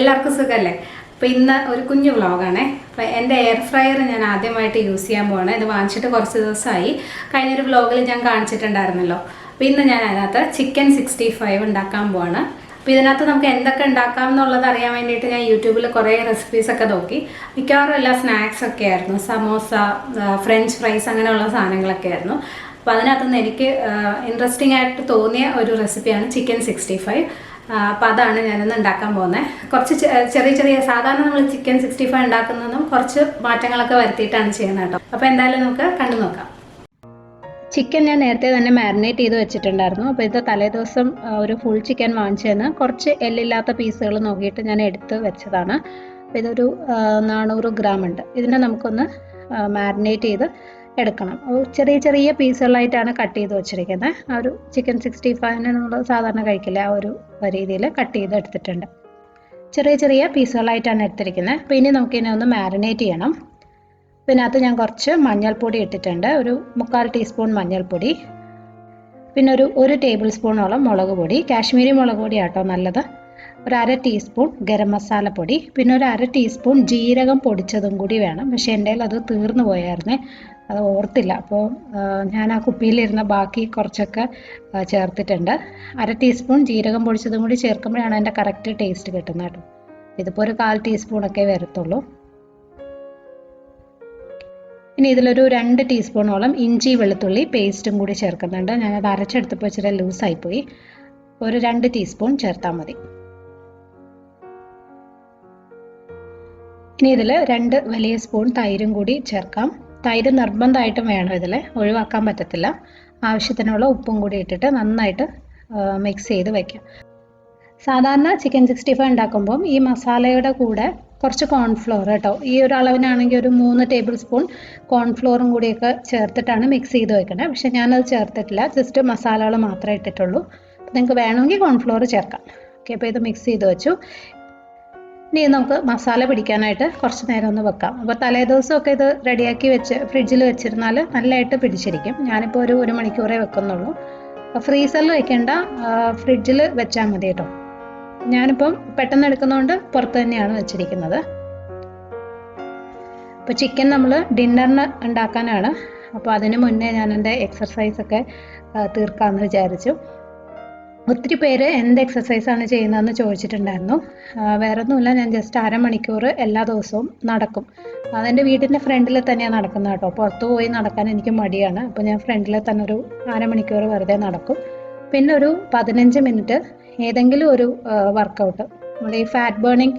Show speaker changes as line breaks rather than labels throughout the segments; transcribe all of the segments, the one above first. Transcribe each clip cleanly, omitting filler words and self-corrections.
എല്ലാവർക്കും സുഖമല്ലേ? അപ്പോൾ ഇന്ന് ഒരു കുഞ്ഞു വ്ളോഗാണേ. അപ്പോൾ എൻ്റെ എയർ ഫ്രയർ ഞാൻ ആദ്യമായിട്ട് യൂസ് ചെയ്യാൻ പോവാണ്. ഇത് വാങ്ങിച്ചിട്ട് കുറച്ച് ദിവസമായി. കഴിഞ്ഞൊരു വ്ളോഗിൽ ഞാൻ കാണിച്ചിട്ടുണ്ടായിരുന്നല്ലോ. അപ്പോൾ ഇന്ന് ഞാൻ അതിനകത്ത് ചിക്കൻ 65 ഉണ്ടാക്കാൻ പോവാണ്. അപ്പോൾ ഇതിനകത്ത് നമുക്ക് എന്തൊക്കെ ഉണ്ടാക്കാം എന്നുള്ളത് അറിയാൻ വേണ്ടിയിട്ട് ഞാൻ യൂട്യൂബിൽ കുറേ റെസിപ്പീസൊക്കെ നോക്കി. മിക്കവാറും എല്ലാ സ്നാക്സൊക്കെ ആയിരുന്നു. സമോസ, ഫ്രഞ്ച് ഫ്രൈസ് അങ്ങനെയുള്ള സാധനങ്ങളൊക്കെ ആയിരുന്നു. അപ്പോൾ അതിനകത്തുനിന്ന് എനിക്ക് ഇൻട്രസ്റ്റിംഗ് ആയിട്ട് തോന്നിയ ഒരു റെസിപ്പിയാണ് ചിക്കൻ 65. അപ്പോൾ അതാണ് ഞാനിന്ന് ഉണ്ടാക്കാൻ പോകുന്നത്. കുറച്ച് ചെറിയ സാധാരണ നമ്മൾ ചിക്കൻ 65 ഉണ്ടാക്കുന്നതും കുറച്ച് മാറ്റങ്ങളൊക്കെ വരുത്തിയിട്ടാണ് ചെയ്യുന്നത് കേട്ടോ. അപ്പോൾ എന്തായാലും നമുക്ക് കണ്ടു നോക്കാം. ചിക്കൻ ഞാൻ നേരത്തെ തന്നെ മാരിനേറ്റ് ചെയ്ത് വെച്ചിട്ടുണ്ടായിരുന്നു. അപ്പോൾ ഇത് തലേദിവസം ഒരു ഫുൾ ചിക്കൻ വാങ്ങിച്ചതിന് കുറച്ച് എല്ലില്ലാത്ത പീസുകൾ നോക്കിയിട്ട് ഞാൻ എടുത്ത് വെച്ചതാണ്. അപ്പോൾ ഇതൊരു 400 ഗ്രാം ഉണ്ട്. ഇതിനെ നമുക്കൊന്ന് മാരിനേറ്റ് ചെയ്ത് എടുക്കണം. ചെറിയ പീസുകളായിട്ടാണ് കട്ട് ചെയ്ത് വെച്ചിരിക്കുന്നത്. ആ ഒരു ചിക്കൻ 65 നമ്മൾ സാധാരണ കഴിക്കില്ല, ആ ഒരു രീതിയിൽ കട്ട് ചെയ്ത് എടുത്തിട്ടുണ്ട്. ചെറിയ പീസുകളായിട്ടാണ് എടുത്തിരിക്കുന്നത്. അപ്പോൾ ഇനി നമുക്കിതിനെ ഒന്ന് മാരിനേറ്റ് ചെയ്യണം. ഇതിനകത്ത് ഞാൻ കുറച്ച് മഞ്ഞൾപ്പൊടി ഇട്ടിട്ടുണ്ട്, ഒരു 3/4 ടീസ്പൂൺ മഞ്ഞൾപ്പൊടി, പിന്നെ ഒരു ടേബിൾ സ്പൂണോളം മുളക് പൊടി, കാശ്മീരി മുളക് പൊടി ആട്ടോ നല്ലത്, ഒരു 1/2 ടീസ്പൂൺ ഗരം മസാല പൊടി, പിന്നെ ഒരു 1/2 ടീസ്പൂൺ ജീരകം പൊടിച്ചതും കൂടി വേണം. പക്ഷേ എൻ്റെ കയ്യിൽ അത് തീർന്നു പോയായിരുന്നേ, അത് ഓർത്തില്ല. അപ്പോൾ ഞാൻ ആ കുപ്പിയിലിരുന്ന ബാക്കി കുറച്ചൊക്കെ ചേർത്തിട്ടുണ്ട്. 1/2 ടീസ്പൂൺ ജീരകം പൊടിച്ചതും കൂടി ചേർക്കുമ്പോഴാണ് അതിൻ്റെ കറക്റ്റ് ടേസ്റ്റ് കിട്ടുന്നത് കേട്ടോ. ഇതിപ്പോൾ ഒരു 1/4 ടീസ്പൂണൊക്കെ വരത്തുള്ളൂ. ഇനി ഇതിലൊരു 2 ടീസ്പൂണോളം ഇഞ്ചി വെളുത്തുള്ളി പേസ്റ്റും കൂടി ചേർക്കുന്നുണ്ട്. ഞാനത് അരച്ചെടുത്തപ്പോൾ ഇച്ചിരി ലൂസായിപ്പോയി. ഒരു 2 ടീസ്പൂൺ ചേർത്താൽ മതി. ഇനി ഇതിൽ 2 വലിയ സ്പൂൺ തൈരും കൂടി ചേർക്കാം. തൈര് നിർബന്ധമായിട്ടും വേണം, ഇതിൽ ഒഴിവാക്കാൻ പറ്റത്തില്ല. ആവശ്യത്തിനുള്ള ഉപ്പും കൂടി ഇട്ടിട്ട് നന്നായിട്ട് മിക്സ് ചെയ്ത് വയ്ക്കാം. സാധാരണ ചിക്കൻ 65 ഉണ്ടാക്കുമ്പം ഈ മസാലയുടെ കൂടെ കുറച്ച് കോൺഫ്ലോർ കേട്ടോ, ഈ ഒരു അളവിനാണെങ്കിൽ ഒരു 3 ടേബിൾ സ്പൂൺ കോൺഫ്ലോറും കൂടിയൊക്കെ ചേർത്തിട്ടാണ് മിക്സ് ചെയ്ത് വെക്കുന്നത്. പക്ഷെ ഞാനത് ചേർത്തിട്ടില്ല, ജസ്റ്റ് മസാലകൾ മാത്രമേ ഇട്ടിട്ടുള്ളൂ. നിങ്ങൾക്ക് വേണമെങ്കിൽ കോൺഫ്ലോർ ചേർക്കാം. ഓക്കെ, അപ്പോൾ ഇത് മിക്സ് ചെയ്ത് വെച്ചു. ഇനി നമുക്ക് മസാല പിടിക്കാനായിട്ട് കുറച്ച് നേരം ഒന്ന് വെക്കാം. അപ്പോൾ തലേദിവസമൊക്കെ ഇത് റെഡിയാക്കി വെച്ച് ഫ്രിഡ്ജിൽ വെച്ചിരുന്നാൽ നല്ലതായിട്ട് പിടിച്ചിരിക്കും. ഞാനിപ്പോൾ ഒരു 1 മണിക്കൂറേ വെക്കുന്നുള്ളൂ. ഫ്രീസറിൽ വെക്കേണ്ട, ഫ്രിഡ്ജിൽ വെച്ചാൽ മതി കേട്ടോ. ഞാനിപ്പം പെട്ടെന്ന് എടുക്കുന്നതുകൊണ്ട് പുറത്ത് തന്നെയാണ് വെച്ചിരിക്കുന്നത്. ഇപ്പോൾ ചിക്കൻ നമ്മൾ ഡിന്നറിന് ഉണ്ടാക്കാനാണ്. അപ്പോൾ അതിന് മുന്നേ ഞാൻ എൻ്റെ എക്സർസൈസൊക്കെ തീർക്കാമെന്ന് വിചാരിച്ചു. ഒത്തിരി പേര് എന്ത് എക്സസൈസാണ് ചെയ്യുന്നതെന്ന് ചോദിച്ചിട്ടുണ്ടായിരുന്നു. വേറെ ഒന്നുമില്ല, ഞാൻ ജസ്റ്റ് 1/2 മണിക്കൂർ എല്ലാ ദിവസവും നടക്കും. അതെൻ്റെ വീടിൻ്റെ ഫ്രണ്ടിൽ തന്നെയാണ് നടക്കുന്നത് കേട്ടോ. പുറത്ത് പോയി നടക്കാൻ എനിക്ക് മടിയാണ്. അപ്പോൾ ഞാൻ ഫ്രണ്ടിൽ തന്നെ ഒരു 1/2 മണിക്കൂർ വെറുതെ നടക്കും. പിന്നെ ഒരു 15 മിനിറ്റ് ഏതെങ്കിലും ഒരു വർക്കൗട്ട്, നമ്മുടെ ഈ ഫാറ്റ് ബേണിംഗ്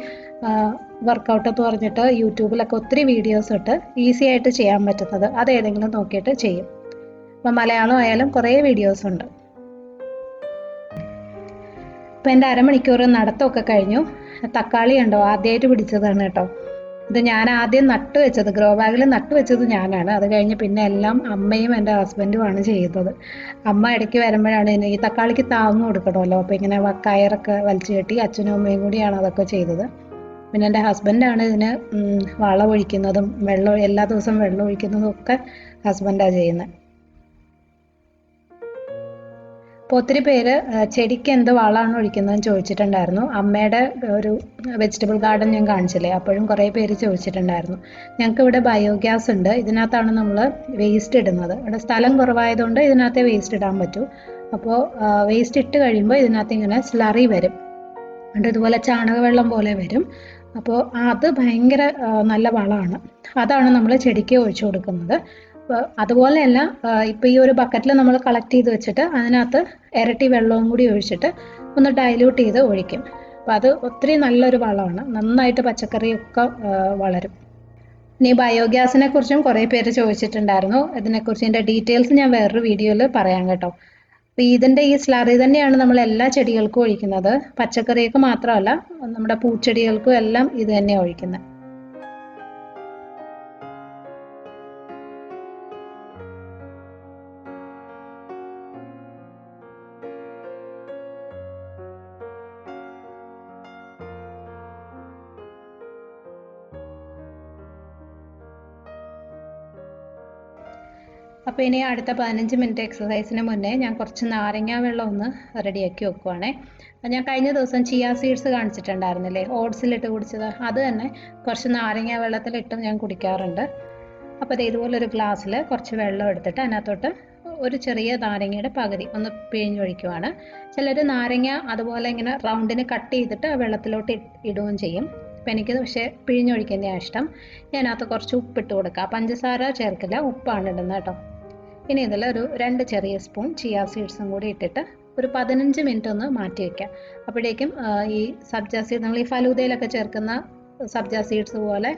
വർക്കൗട്ട് എന്ന് പറഞ്ഞിട്ട് യൂട്യൂബിലൊക്കെ ഒത്തിരി വീഡിയോസ് ഇട്ട് ഈസി ആയിട്ട് ചെയ്യാൻ പറ്റുന്നത്, അത് ഏതെങ്കിലും നോക്കിയിട്ട് ചെയ്യും. അപ്പം മലയാളം ആയാലും കുറേ വീഡിയോസ് ഉണ്ട്. ഇപ്പം എൻ്റെ 1/2 മണിക്കൂർ നടത്തമൊക്കെ കഴിഞ്ഞു. തക്കാളി ഉണ്ടോ, ആദ്യമായിട്ട് പിടിച്ചതാണ് കേട്ടോ. ഇത് ഞാൻ ആദ്യം നട്ടു വെച്ചത്, ഗ്രോ ബാഗിൽ നട്ടു വെച്ചത് ഞാനാണ്. അത് കഴിഞ്ഞ് പിന്നെ എല്ലാം അമ്മയും എൻ്റെ ഹസ്ബൻഡുമാണ് ചെയ്യുന്നത്. അമ്മ ഇടയ്ക്ക് വരുമ്പോഴാണ് ഈ തക്കാളിക്ക് താങ്ങ് കൊടുക്കണമല്ലോ, അപ്പോൾ ഇങ്ങനെ കയറൊക്കെ വലിച്ചു കെട്ടി അച്ഛനും അമ്മയും കൂടിയാണ് അതൊക്കെ ചെയ്തത്. പിന്നെ എൻ്റെ ഹസ്ബൻഡാണ് ഇതിന് വളം ഒഴിക്കുന്നതും എല്ലാ ദിവസവും വെള്ളം ഒഴിക്കുന്നതും ഒക്കെ ഹസ്ബൻഡാണ് ചെയ്യുന്നത്. അപ്പോൾ ഒത്തിരി പേര് ചെടിക്ക് എന്ത് വളമാണ് ഒഴിക്കുന്നതെന്ന് ചോദിച്ചിട്ടുണ്ടായിരുന്നു. അമ്മയുടെ ഒരു വെജിറ്റബിൾ ഗാർഡൻ ഞാൻ കാണിച്ചില്ലേ, അപ്പോഴും കുറേ പേര് ചോദിച്ചിട്ടുണ്ടായിരുന്നു. ഞങ്ങൾക്ക് ഇവിടെ ബയോഗ്യാസ് ഉണ്ട്, ഇതിനകത്താണ് നമ്മൾ വേസ്റ്റ് ഇടുന്നത്. ഇവിടെ സ്ഥലം കുറവായതുകൊണ്ട് ഇതിനകത്തെ വേസ്റ്റ് ഇടാൻ പറ്റൂ. അപ്പോൾ വേസ്റ്റ് ഇട്ട് കഴിയുമ്പോൾ ഇതിനകത്ത് ഇങ്ങനെ സ്ലറി വരും, അതുകൊണ്ട് ഇതുപോലെ ചാണകവെള്ളം പോലെ വരും. അപ്പോൾ അത് ഭയങ്കര നല്ല വളമാണ്. അതാണ് നമ്മൾ ചെടിക്ക് ഒഴിച്ചു കൊടുക്കുന്നത്. അതുപോലെയല്ല, ഇപ്പോൾ ഈ ഒരു ബക്കറ്റിൽ നമ്മൾ കളക്ട് ചെയ്ത് വെച്ചിട്ട് അതിനകത്ത് ഇരട്ടി വെള്ളവും കൂടി ഒഴിച്ചിട്ട് ഒന്ന് ഡൈല്യൂട്ട് ചെയ്ത് ഒഴിക്കും. അപ്പോൾ അത് ഒത്തിരി നല്ലൊരു വളമാണ്, നന്നായിട്ട് പച്ചക്കറിയൊക്കെ വളരും. ഇനി ബയോഗ്യാസിനെ കുറിച്ചും കുറേ പേര് ചോദിച്ചിട്ടുണ്ടായിരുന്നു. ഇതിനെക്കുറിച്ച് ഇതിൻ്റെ ഡീറ്റെയിൽസ് ഞാൻ വേറൊരു വീഡിയോയിൽ പറയാം കേട്ടോ. അപ്പോൾ ഇതിൻ്റെ ഈ സ്ലറി തന്നെയാണ് നമ്മൾ എല്ലാ ചെടികൾക്കും ഒഴിക്കുന്നത്. പച്ചക്കറിക്ക് മാത്രമല്ല, നമ്മുടെ പൂച്ചെടികൾക്കും എല്ലാം ഇത് തന്നെയാണ് ഒഴിക്കുന്നത്. അപ്പോൾ ഇനി അടുത്ത 15 മിനിറ്റ് എക്സസൈസിന് മുന്നേ ഞാൻ കുറച്ച് നാരങ്ങ വെള്ളം ഒന്ന് റെഡിയാക്കി വെക്കുവാണേ. ഞാൻ കഴിഞ്ഞ ദിവസം ചിയ സീഡ്സ് കാണിച്ചിട്ടുണ്ടായിരുന്നില്ലേ, ഓട്സിലിട്ട് കുടിച്ചത്, അത് തന്നെ കുറച്ച് നാരങ്ങ വെള്ളത്തിലിട്ടും ഞാൻ കുടിക്കാറുണ്ട്. അപ്പോൾ അത് ഇതുപോലൊരു ഗ്ലാസ്സിൽ കുറച്ച് വെള്ളം എടുത്തിട്ട് അതിനകത്തോട്ട് ഒരു ചെറിയ നാരങ്ങയുടെ പകുതി ഒന്ന് പിഴിഞ്ഞൊഴിക്കുവാണ്. ചിലർ നാരങ്ങ അതുപോലെ ഇങ്ങനെ റൗണ്ടിന് കട്ട് ചെയ്തിട്ട് ആ വെള്ളത്തിലോട്ട് ഇടുകയും ചെയ്യും. അപ്പം എനിക്കത് പക്ഷേ പിഴിഞ്ഞൊഴിക്കുന്നതാണ് ഇഷ്ടം. ഞാനകത്ത് കുറച്ച് ഉപ്പിട്ട് കൊടുക്കുക, പഞ്ചസാര ചേർക്കില്ല, ഉപ്പാണ് ഇടുന്നത് കേട്ടോ. ഇനി ഇതിൽ ഒരു 2 ചെറിയ സ്പൂൺ ചിയ സീഡ്സും കൂടി ഇട്ടിട്ട് ഒരു 15 മിനിറ്റ് ഒന്ന് മാറ്റി വയ്ക്കാം. അപ്പോഴേക്കും ഈ സബ്ജ സീഡ്, നമ്മൾ ഈ ഫലൂദയിലൊക്കെ ചേർക്കുന്ന സബ്ജ സീഡ്സ് പോലെ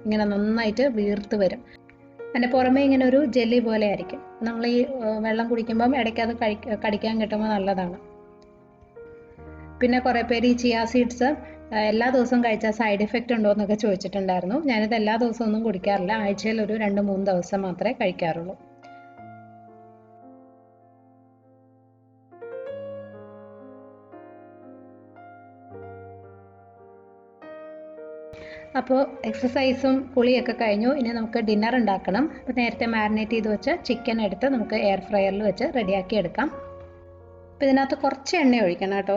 ഇങ്ങനെ നന്നായിട്ട് വീർത്ത് വരും. അതിൻ്റെ പുറമേ ഇങ്ങനെ ഒരു ജെല്ലി പോലെ ആയിരിക്കും. നമ്മൾ ഈ വെള്ളം കുടിക്കുമ്പം ഇടയ്ക്ക് അത് കടിക്കാൻ കിട്ടുമ്പോൾ നല്ലതാണ്. പിന്നെ കുറേ പേര് ഈ ചിയ സീഡ്സ് എല്ലാ ദിവസവും കഴിച്ചാൽ സൈഡ് എഫക്റ്റ് ഉണ്ടോ എന്നൊക്കെ ചോദിച്ചിട്ടുണ്ടായിരുന്നു. ഞാനിത് എല്ലാ ദിവസവും ഒന്നും കുടിക്കാറില്ല, ആഴ്ചയിൽ ഒരു 2-3 ദിവസം മാത്രമേ കഴിക്കാറുള്ളൂ. അപ്പോൾ എക്സസൈസും കുളിയൊക്കെ കഴിഞ്ഞു. ഇനി നമുക്ക് ഡിന്നർ ഉണ്ടാക്കണം. അപ്പോൾ നേരത്തെ മാരിനേറ്റ് ചെയ്ത് വെച്ച ചിക്കൻ എടുത്ത് നമുക്ക് എയർ ഫ്രയറിൽ വെച്ച് റെഡിയാക്കി എടുക്കാം. അപ്പോൾ ഇതിനകത്ത് കുറച്ച് എണ്ണ ഒഴിക്കണം കേട്ടോ.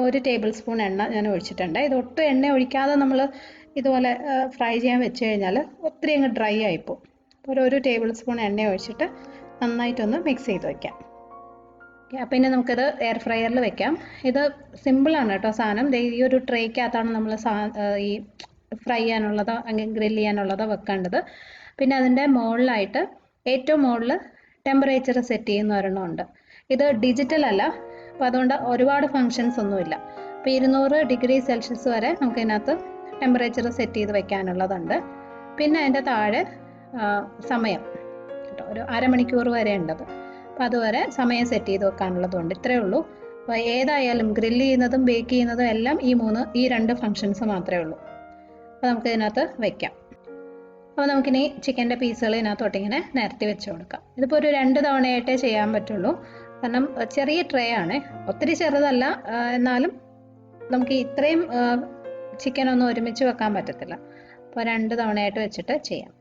ഒരു ടേബിൾ സ്പൂൺ എണ്ണ ഞാൻ ഒഴിച്ചിട്ടുണ്ട്. ഇത് ഒട്ടും എണ്ണ ഒഴിക്കാതെ നമ്മൾ ഇതുപോലെ ഫ്രൈ ചെയ്യാൻ വെച്ച് കഴിഞ്ഞാൽ ഒത്തിരി അങ്ങ് ഡ്രൈ ആയിപ്പോവും. അപ്പോൾ ഒരു ടേബിൾ സ്പൂൺ എണ്ണ ഒഴിച്ചിട്ട് നന്നായിട്ടൊന്ന് മിക്സ് ചെയ്ത് വയ്ക്കാം. അപ്പോൾ ഇനി നമുക്കിത് എയർ ഫ്രയറിൽ വെക്കാം. ഇത് സിമ്പിളാണ് കേട്ടോ സാധനം. ഈ ഒരു ട്രേക്കകത്താണ് നമ്മൾ ഈ ഫ്രൈ ചെയ്യാനുള്ളതോ അല്ലെങ്കിൽ ഗ്രില്ല് ചെയ്യാനുള്ളതോ വെക്കേണ്ടത്. പിന്നെ അതിൻ്റെ മുകളിലായിട്ട് ഏറ്റവും മുകളിൽ ടെമ്പറേച്ചർ സെറ്റ് ചെയ്യുന്ന ഒരെണ്ണമുണ്ട്. ഇത് ഡിജിറ്റൽ അല്ല, അപ്പോൾ അതുകൊണ്ട് ഒരുപാട് ഫങ്ഷൻസ് ഒന്നുമില്ല. അപ്പോൾ 200 ഡിഗ്രി സെൽഷ്യസ് വരെ നമുക്ക് ഇതിനകത്ത് ടെമ്പറേച്ചർ സെറ്റ് ചെയ്ത് വെക്കാനുള്ളതുണ്ട്. പിന്നെ അതിൻ്റെ താഴെ സമയം കേട്ടോ, ഒരു അരമണിക്കൂർ വരെ ഉണ്ടത്. അപ്പോൾ അതുവരെ സമയം സെറ്റ് ചെയ്ത് വെക്കാനുള്ളതുണ്ട്. ഇത്രയേ ഉള്ളൂ. അപ്പോൾ ഏതായാലും ഗ്രില്ല് ചെയ്യുന്നതും ബേക്ക് ചെയ്യുന്നതും എല്ലാം ഈ 2 ഫങ്ഷൻസ് മാത്രമേ ഉള്ളൂ. അപ്പോൾ നമുക്ക് ഇതിനകത്ത് വെക്കാം. അപ്പോൾ നമുക്കിനി ചിക്കൻ്റെ പീസുകൾ ഇതിനകത്തോട്ട് ഇങ്ങനെ നിരത്തി വെച്ച് കൊടുക്കാം. ഇതിപ്പോൾ ഒരു 2 തവണയായിട്ടേ ചെയ്യാൻ പറ്റുള്ളൂ, കാരണം ചെറിയ ട്രേ ആണ്, ഒത്തിരി ചെറുതല്ല. എന്നാലും നമുക്ക് ഇത്രയും ചിക്കനൊന്നും ഒരുമിച്ച് വെക്കാൻ പറ്റത്തില്ല. അപ്പോൾ 2 തവണയായിട്ട് വെച്ചിട്ട് ചെയ്യാം.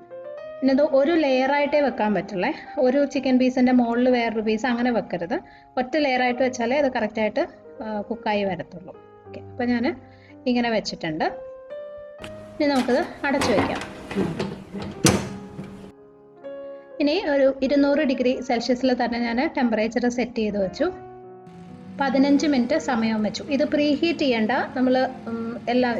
പിന്നെ ഇത് ഒരു ലെയറായിട്ടേ വെക്കാൻ പറ്റുള്ളേ. ഒരു ചിക്കൻ പീസിൻ്റെ മുകളിൽ വേറൊരു പീസ് അങ്ങനെ വെക്കരുത്. ഒറ്റ ലെയറായിട്ട് വെച്ചാലേ അത് കറക്റ്റായിട്ട് കുക്കായി വരത്തുള്ളൂ. ഓക്കെ, അപ്പോൾ ഞാൻ ഇങ്ങനെ വെച്ചിട്ടുണ്ട്. ഇനി നമുക്കത് അടച്ചു വയ്ക്കാം. ഇനി ഒരു 200 ഡിഗ്രി സെൽഷ്യസിൽ തന്നെ ഞാൻ ടെമ്പറേച്ചർ സെറ്റ് ചെയ്ത് വെച്ചു. 15 മിനിറ്റ് സമയം വെച്ചു. ഇത് പ്രീ ഹീറ്റ് ചെയ്യേണ്ട, നമ്മൾ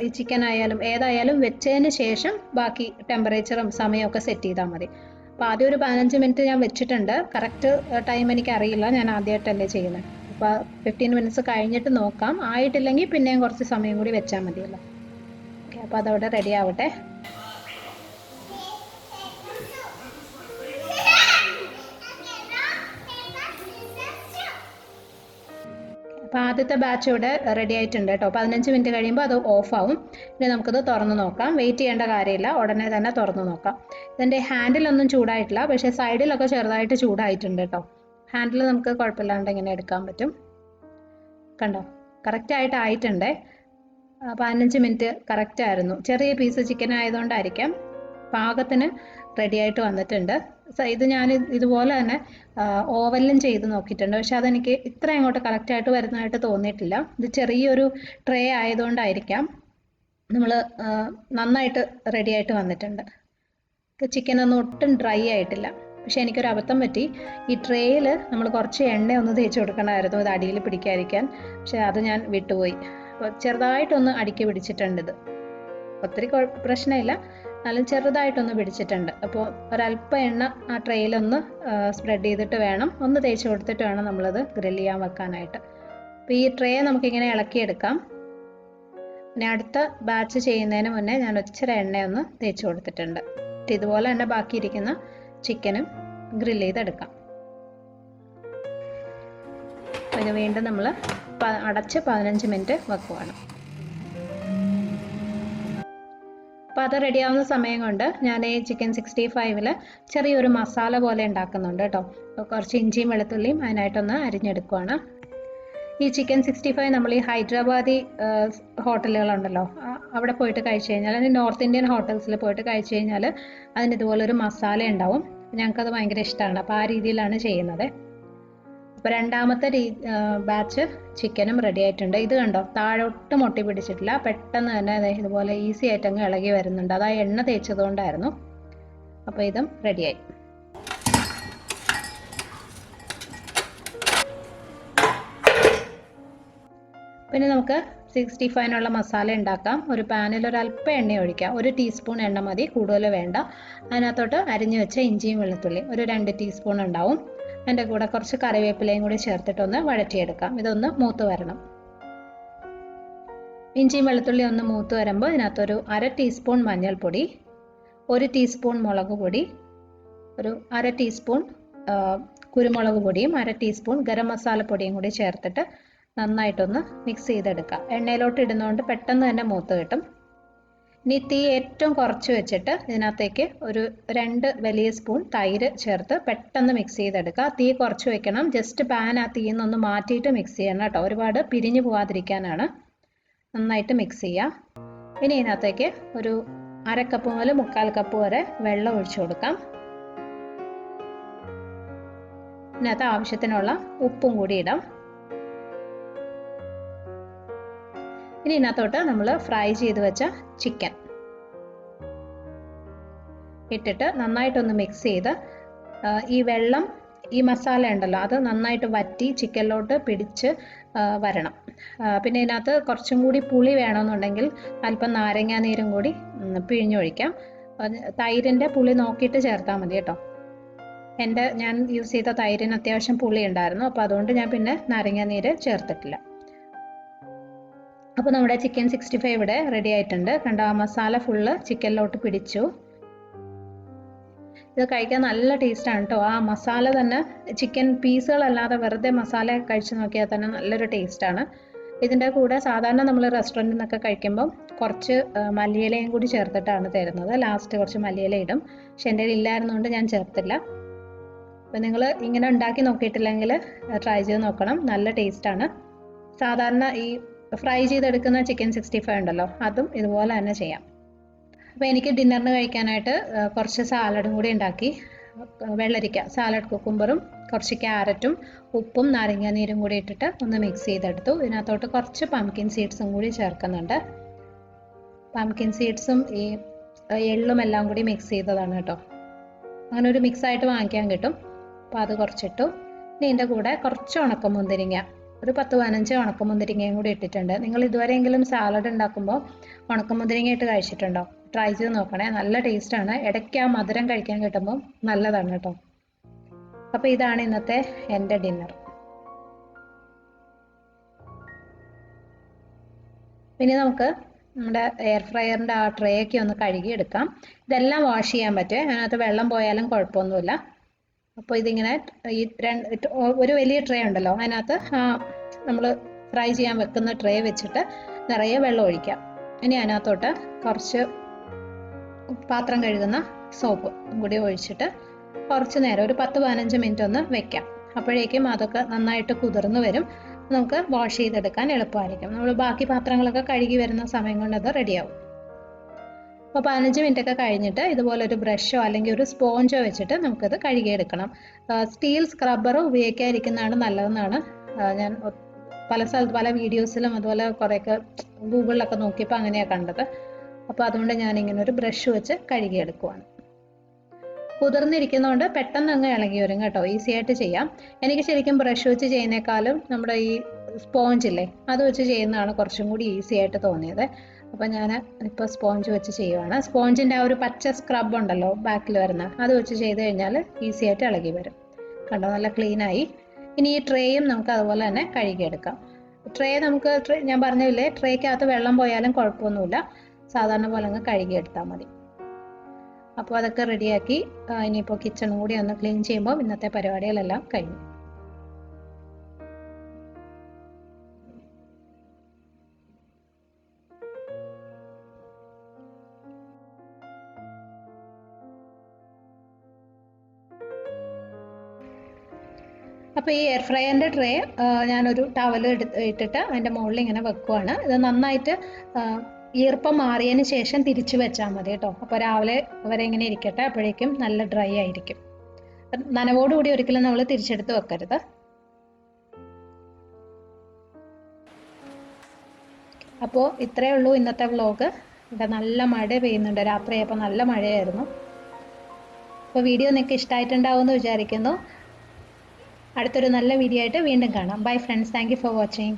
ഈ ചിക്കൻ ആയാലും ഏതായാലും വെച്ചതിന് ശേഷം ബാക്കി ടെമ്പറേച്ചറും സമയമൊക്കെ സെറ്റ് ചെയ്താൽ മതി. അപ്പോൾ ആദ്യം ഒരു 15 മിനിറ്റ് ഞാൻ വെച്ചിട്ടുണ്ട്. കറക്റ്റ് ടൈം എനിക്ക് അറിയില്ല, ഞാൻ ആദ്യമായിട്ടല്ലേ ചെയ്യുന്നത്. അപ്പോൾ 15 മിനിറ്റ്സ് കഴിഞ്ഞിട്ട് നോക്കാം. ആയിട്ടില്ലെങ്കിൽ പിന്നെയും കുറച്ച് സമയം കൂടി വെച്ചാൽ മതിയല്ലോ. ഓക്കെ, അപ്പോൾ അതവിടെ റെഡി ആവട്ടെ. അപ്പോൾ ആദ്യത്തെ ബാച്ച് ഇവിടെ റെഡി ആയിട്ടുണ്ട് കേട്ടോ. 15 മിനിറ്റ് കഴിയുമ്പോൾ അത് ഓഫാവും. ഇനി നമുക്കത് തുറന്ന് നോക്കാം. വെയിറ്റ് ചെയ്യേണ്ട കാര്യമില്ല, ഉടനെ തന്നെ തുറന്ന് നോക്കാം. ഇതിൻ്റെ ഹാൻഡിലൊന്നും ചൂടായിട്ടില്ല, പക്ഷേ സൈഡിലൊക്കെ ചെറുതായിട്ട് ചൂടായിട്ടുണ്ട് കേട്ടോ. ഹാൻഡിൽ നമുക്ക് കുഴപ്പമില്ലാണ്ട് ഇങ്ങനെ എടുക്കാൻ പറ്റും. കണ്ടോ, കറക്റ്റായിട്ട് ആയിട്ടുണ്ട്. 15 മിനിറ്റ് കറക്റ്റായിരുന്നു. ചെറിയ പീസ് ചിക്കൻ ആയതുകൊണ്ടായിരിക്കാം, പാകത്തിന് റെഡി ആയിട്ട് വന്നിട്ടുണ്ട്. ഇത് ഞാൻ ഇതുപോലെ തന്നെ ഓവനിലും ചെയ്ത് നോക്കിയിട്ടുണ്ട്, പക്ഷെ അതെനിക്ക് ഇത്ര അങ്ങോട്ട് കറക്റ്റായിട്ട് വരുന്നതായിട്ട് തോന്നിയിട്ടില്ല. ഇത് ചെറിയൊരു ട്രേ ആയതുകൊണ്ടായിരിക്കാം നമ്മൾ നന്നായിട്ട് റെഡി ആയിട്ട് വന്നിട്ടുണ്ട്. ചിക്കനൊന്നും ഒട്ടും ഡ്രൈ ആയിട്ടില്ല. പക്ഷെ എനിക്കൊരു അബദ്ധം പറ്റി, ഈ ട്രേയിൽ നമ്മൾ കുറച്ച് എണ്ണ ഒന്ന് തേച്ച് കൊടുക്കണമായിരുന്നു ഇത് അടിയിൽ പിടിക്കാതിരിക്കാൻ. പക്ഷെ അത് ഞാൻ വിട്ടുപോയി. അപ്പോൾ ചെറുതായിട്ടൊന്ന് അടിക്ക് പിടിച്ചിട്ടുണ്ട്. ഇത് ഒത്തിരി പ്രശ്നമില്ല, എന്നാലും ചെറുതായിട്ടൊന്ന് പിടിച്ചിട്ടുണ്ട്. അപ്പോൾ ഒരല്പം എണ്ണ ആ ട്രെയിലൊന്ന് സ്പ്രെഡ് ചെയ്തിട്ട് വേണം, ഒന്ന് തേച്ച് കൊടുത്തിട്ട് വേണം നമ്മളത് ഗ്രില്ല് ചെയ്യാൻ വെക്കാനായിട്ട്. അപ്പോൾ ഈ ട്രേ നമുക്കിങ്ങനെ ഇളക്കിയെടുക്കാം. പിന്നെ അടുത്ത ബാച്ച് ചെയ്യുന്നതിന് മുന്നേ ഞാൻ ഇച്ചിരി എണ്ണയൊന്ന് തേച്ച് കൊടുത്തിട്ടുണ്ട്. ഇതുപോലെ തന്നെ ബാക്കിയിരിക്കുന്ന ചിക്കനും ഗ്രില്ല് ചെയ്തെടുക്കാം. പിന്നെ വീണ്ടും നമ്മൾ അടച്ച് 15 മിനിറ്റ് വെക്കുവാണ്. അപ്പോൾ അത് റെഡിയാവുന്ന സമയം കൊണ്ട് ഞാൻ ഈ ചിക്കൻ 65 ചെറിയൊരു മസാല പോലെ ഉണ്ടാക്കുന്നുണ്ട് കേട്ടോ. കുറച്ച് ഇഞ്ചിയും വെളുത്തുള്ളിയും അതിനായിട്ടൊന്ന് അരിഞ്ഞെടുക്കുവാണ്. ഈ ചിക്കൻ 65 നമ്മൾ ഈ ഹൈദരാബാദി ഹോട്ടലുകളുണ്ടല്ലോ, അവിടെ പോയിട്ട് കഴിച്ചു കഴിഞ്ഞാൽ, അല്ലെങ്കിൽ നോർത്ത് ഇന്ത്യൻ ഹോട്ടൽസിൽ പോയിട്ട് കഴിച്ചു കഴിഞ്ഞാൽ അതിന് ഇതുപോലൊരു മസാല ഉണ്ടാവും. ഞങ്ങൾക്കത് ഭയങ്കര ഇഷ്ടമാണ്. അപ്പോൾ ആ രീതിയിലാണ് ചെയ്യുന്നത്. അപ്പോൾ രണ്ടാമത്തെ ബാച്ച് ചിക്കനും റെഡി ആയിട്ടുണ്ട്. ഇത് കണ്ടോ, താഴോട്ട് മുട്ടി പിടിച്ചിട്ടില്ല, പെട്ടെന്ന് തന്നെ ഇതുപോലെ ഈസി ആയിട്ട് അങ്ങ് ഇളകി വരുന്നുണ്ട്. അത് ആ എണ്ണ തേച്ചതുകൊണ്ടായിരുന്നു. അപ്പോൾ ഇതും റെഡിയായി. പിന്നെ നമുക്ക് 65-നുള്ള മസാല ഉണ്ടാക്കാം. ഒരു പാനിൽ ഒരല്പം എണ്ണ ഒഴിക്കാം. 1 ടീസ്പൂൺ എണ്ണ മതി, കൂടുതൽ വേണ്ട. അതിനകത്തോട്ട് അരിഞ്ഞു വെച്ച ഇഞ്ചിയും വെളുത്തുള്ളി ഒരു 2 ടീസ്പൂൺ ഉണ്ടാവും. അതിൻ്റെ കൂടെ കുറച്ച് കറിവേപ്പിലയും കൂടി ചേർത്തിട്ടൊന്ന് വഴറ്റിയെടുക്കാം. ഇതൊന്ന് മൂത്ത് വരണം. ഇഞ്ചിയും വെളുത്തുള്ളി ഒന്ന് മൂത്ത് വരുമ്പോൾ ഇതിനകത്തൊരു 1/2 ടീസ്പൂൺ മഞ്ഞൾപ്പൊടി, 1 ടീസ്പൂൺ മുളക് പൊടി, ഒരു 1/2 ടീസ്പൂൺ കുരുമുളക് പൊടിയും 1/2 ടീസ്പൂൺ ഗരം മസാലപ്പൊടിയും കൂടി ചേർത്തിട്ട് നന്നായിട്ടൊന്ന് മിക്സ് ചെയ്തെടുക്കാം. എണ്ണയിലോട്ട് ഇടുന്നതുകൊണ്ട് പെട്ടെന്ന് തന്നെ മൂത്ത് കിട്ടും. ഇനി തീ ഏറ്റവും കുറച്ച് വെച്ചിട്ട് ഇതിനകത്തേക്ക് ഒരു 2 വലിയ സ്പൂൺ തൈര് ചേർത്ത് പെട്ടെന്ന് മിക്സ് ചെയ്തെടുക്കുക. തീ കുറച്ച് വെക്കണം. ജസ്റ്റ് പാൻ ആ തീയിൽ നിന്നൊന്ന് മാറ്റിയിട്ട് മിക്സ് ചെയ്യണം കേട്ടോ, ഒരുപാട് പിരിഞ്ഞു പോകാതിരിക്കാനാണ്. നന്നായിട്ട് മിക്സ് ചെയ്യാം. ഇനി ഇതിനകത്തേക്ക് ഒരു 1/2 കപ്പ് മുതൽ 1/4 കപ്പ് വരെ വെള്ളം ഒഴിച്ചു കൊടുക്കാം. ഇതിനകത്ത് ആവശ്യത്തിനുള്ള ഉപ്പും കൂടി ഇടാം. ഇനി ഇതിനകത്തോട്ട് നമ്മൾ ഫ്രൈ ചെയ്ത് വെച്ച ചിക്കൻ ഇട്ടിട്ട് നന്നായിട്ടൊന്ന് മിക്സ് ചെയ്ത് ഈ വെള്ളം, ഈ മസാല ഉണ്ടല്ലോ, അത് നന്നായിട്ട് വറ്റി ചിക്കനിലോട്ട് പിടിച്ച് വരണം. പിന്നെ ഇതിനകത്ത് കുറച്ചും കൂടി പുളി വേണമെന്നുണ്ടെങ്കിൽ അല്പം നാരങ്ങാ നീരും കൂടി പിഴിഞ്ഞൊഴിക്കാം. തൈരിൻ്റെ പുളി നോക്കിയിട്ട് ചേർത്താൽ മതി കേട്ടോ. ഞാൻ യൂസ് ചെയ്ത തൈരിന് അത്യാവശ്യം പുളി ഉണ്ടായിരുന്നു, അപ്പോൾ അതുകൊണ്ട് ഞാൻ പിന്നെ നാരങ്ങാ നീര് ചേർത്തിട്ടില്ല. അപ്പോൾ നമ്മുടെ ചിക്കൻ 65 ഇവിടെ റെഡി ആയിട്ടുണ്ട്. കണ്ടോ, ആ മസാല ഫുള്ള് ചിക്കനിലോട്ട് പിടിച്ചു. ഇത് കഴിക്കാൻ നല്ല ടേസ്റ്റാണ് കേട്ടോ. ആ മസാല തന്നെ, ചിക്കൻ പീസുകളല്ലാതെ വെറുതെ മസാല കഴിച്ചു നോക്കിയാൽ തന്നെ നല്ലൊരു ടേസ്റ്റാണ്. ഇതിൻ്റെ കൂടെ സാധാരണ നമ്മൾ റെസ്റ്റോറൻറ്റിൽ നിന്നൊക്കെ കഴിക്കുമ്പം കുറച്ച് മല്ലിയിലയും കൂടി ചേർത്തിട്ടാണ് തരുന്നത്. ലാസ്റ്റ് കുറച്ച് മല്ലിയില ഇടും. പക്ഷെ എൻ്റെ ഇല്ലായിരുന്നുകൊണ്ട് ഞാൻ ചേർത്തില്ല. അപ്പോൾ നിങ്ങൾ ഇങ്ങനെ ഉണ്ടാക്കി നോക്കിയിട്ടില്ലെങ്കിൽ ട്രൈ ചെയ്ത് നോക്കണം, നല്ല ടേസ്റ്റാണ്. സാധാരണ ഈ ഫ്രൈ ചെയ്തെടുക്കുന്ന ചിക്കൻ 65 ഉണ്ടല്ലോ, അതും ഇതുപോലെ തന്നെ ചെയ്യാം. അപ്പോൾ എനിക്ക് ഡിന്നറിന് കഴിക്കാനായിട്ട് കുറച്ച് സാലഡും കൂടി ഉണ്ടാക്കി. വെള്ളരിക്ക സാലഡ്, കുക്കുംബറും കുറച്ച് ക്യാരറ്റും ഉപ്പും നാരങ്ങാ നീരും കൂടി ഇട്ടിട്ട് ഒന്ന് മിക്സ് ചെയ്തെടുത്തു. ഇതിനകത്തോട്ട് കുറച്ച് പംകിൻ സീഡ്സും കൂടി ചേർക്കുന്നുണ്ട്. പംകിൻ സീഡ്സും ഈ എള്ളും എല്ലാം കൂടി മിക്സ് ചെയ്തതാണ് കേട്ടോ. അങ്ങനെ ഒരു മിക്സായിട്ട് വാങ്ങിക്കാൻ കിട്ടും. അപ്പോൾ അത് കുറച്ചിട്ടു. ഇനി ഇതിൻ്റെ കൂടെ കുറച്ച് ഉണക്കമുന്തിരിങ്ങ, ഒരു 10-15 ഉണക്കമുന്തിരിങ്ങയും കൂടി ഇട്ടിട്ടുണ്ട്. നിങ്ങൾ ഇതുവരെയെങ്കിലും സാലഡ് ഉണ്ടാക്കുമ്പോൾ ഉണക്കമുന്തിരിങ്ങ ഇട്ട് കഴിച്ചിട്ടുണ്ടോ? ട്രൈ ചെയ്ത് നോക്കണേ, നല്ല ടേസ്റ്റാണ്. ഇടയ്ക്ക് ആ മധുരം കഴിക്കാൻ കിട്ടുമ്പോൾ നല്ലതാണ് കേട്ടോ. അപ്പോൾ ഇതാണ് ഇന്നത്തെ എൻ്റെ ഡിന്നർ. പിന്നെ നമുക്ക് നമ്മുടെ എയർ ഫ്രയറിൻ്റെ ആ ട്രേ ഒക്കെ ഒന്ന് കഴുകി എടുക്കാം. ഇതെല്ലാം വാഷ് ചെയ്യാൻ പറ്റും, അതിനകത്ത് വെള്ളം പോയാലും കുഴപ്പമൊന്നുമില്ല. അപ്പോൾ ഇതിങ്ങനെ ഈ ഒരു വലിയ ട്രേ ഉണ്ടല്ലോ, അതിനകത്ത് നമ്മൾ ഫ്രൈ ചെയ്യാൻ വെക്കുന്ന ട്രേ വെച്ചിട്ട് നിറയെ വെള്ളം ഒഴിക്കാം. ഇനി അതിനകത്തോട്ട് കുറച്ച് പാത്രം കഴുകുന്ന സോപ്പ് കൂടി ഒഴിച്ചിട്ട് കുറച്ച് നേരം, ഒരു 10-15 മിനിറ്റ് ഒന്ന് വെക്കാം. അപ്പോഴേക്കും അതൊക്കെ നന്നായിട്ട് കുതിർന്ന് വരും. നമുക്ക് വാഷ് ചെയ്തെടുക്കാൻ എളുപ്പമായിരിക്കും. നമ്മൾ ബാക്കി പാത്രങ്ങളൊക്കെ കഴുകി വരുന്ന സമയം കൊണ്ട് അത് റെഡിയാവും. അപ്പോൾ 15 മിനിറ്റ് ഒക്കെ കഴിഞ്ഞിട്ട് ഇതുപോലെ ഒരു ബ്രഷോ അല്ലെങ്കിൽ ഒരു സ്പോഞ്ചോ വെച്ചിട്ട് നമുക്കത് കഴുകിയെടുക്കണം. സ്റ്റീൽ സ്ക്രബ്ബർ ഉപയോഗിക്കാതിരിക്കുന്നതാണ് നല്ലതെന്നാണ് ഞാൻ പല സ്ഥലത്ത് പല വീഡിയോസിലും അതുപോലെ കുറേയൊക്കെ ഗൂഗിളിലൊക്കെ നോക്കിയപ്പോൾ അങ്ങനെയാണ് കണ്ടത്. അപ്പോൾ അതുകൊണ്ട് ഞാനിങ്ങനെ ഒരു ബ്രഷ് വെച്ച് കഴുകിയെടുക്കുവാണ്. കുതിർന്നിരിക്കുന്നതുകൊണ്ട് പെട്ടെന്ന് അങ്ങ് ഇളകി വരും കേട്ടോ, ഈസി ആയിട്ട് ചെയ്യാം. എനിക്ക് ശരിക്കും ബ്രഷ് വെച്ച് ചെയ്യുന്നേക്കാളും നമ്മുടെ ഈ സ്പോഞ്ചില്ലേ, അത് വെച്ച് ചെയ്യുന്നതാണ് കുറച്ചും കൂടി ഈസി ആയിട്ട് തോന്നിയത്. അപ്പോൾ ഞാൻ ഇപ്പോൾ സ്പോഞ്ച് വെച്ച് ചെയ്യുവാണ്. സ്പോഞ്ചിൻ്റെ ആ ഒരു പച്ച സ്ക്രബ് ഉണ്ടല്ലോ ബാക്കിൽ വരുന്ന, അത് വെച്ച് ചെയ്ത് കഴിഞ്ഞാൽ ഈസി ആയിട്ട് ഇളകി വരും. കണ്ടോ, നല്ല ക്ലീനായി. ഇനി ഈ ട്രേയും നമുക്ക് അതുപോലെ തന്നെ കഴുകിയെടുക്കാം. ട്രേ നമുക്ക് ഞാൻ പറഞ്ഞില്ലേ, ട്രേക്കകത്ത് വെള്ളം പോയാലും കുഴപ്പമൊന്നുമില്ല, സാധാരണ പോലെ അങ്ങ് കഴുകിയെടുത്താൽ മതി. അപ്പോൾ അതൊക്കെ റെഡിയാക്കി ഇനിയിപ്പോൾ കിച്ചണും കൂടി ഒന്ന് ക്ലീൻ ചെയ്യുമ്പോൾ ഇന്നത്തെ പരിപാടികളെല്ലാം കഴിഞ്ഞു. അപ്പോൾ ഈ എയർ ഫ്രയറിൻ്റെ ട്രേ ഞാനൊരു ടവൽ ഇട്ടിട്ട് അതിൻ്റെ മുകളിൽ ഇങ്ങനെ വെക്കുവാണ്. ഇത് നന്നായിട്ട് ഈർപ്പം മാറിയതിന് ശേഷം തിരിച്ചു വെച്ചാൽ മതി കേട്ടോ. അപ്പോൾ രാവിലെ വരെ ഇങ്ങനെ ഇരിക്കട്ടെ, അപ്പോഴേക്കും നല്ല ഡ്രൈ ആയിരിക്കും. നനവോടുകൂടി ഒരിക്കലും നമ്മൾ തിരിച്ചെടുത്ത് വെക്കരുത്. അപ്പോൾ ഇത്രയേ ഉള്ളൂ ഇന്നത്തെ വ്ലോഗ്. ഇവിടെ നല്ല മഴ പെയ്യുന്നുണ്ട്, രാത്രിയായപ്പോൾ നല്ല മഴയായിരുന്നു. അപ്പോൾ വീഡിയോ നിങ്ങൾക്ക് ഇഷ്ടമായിട്ടുണ്ടാവുമെന്ന് വിചാരിക്കുന്നു. അടുത്തൊരു നല്ല വീഡിയോ ആയിട്ട് വീണ്ടും കാണാം. Bye friends, thank you for watching.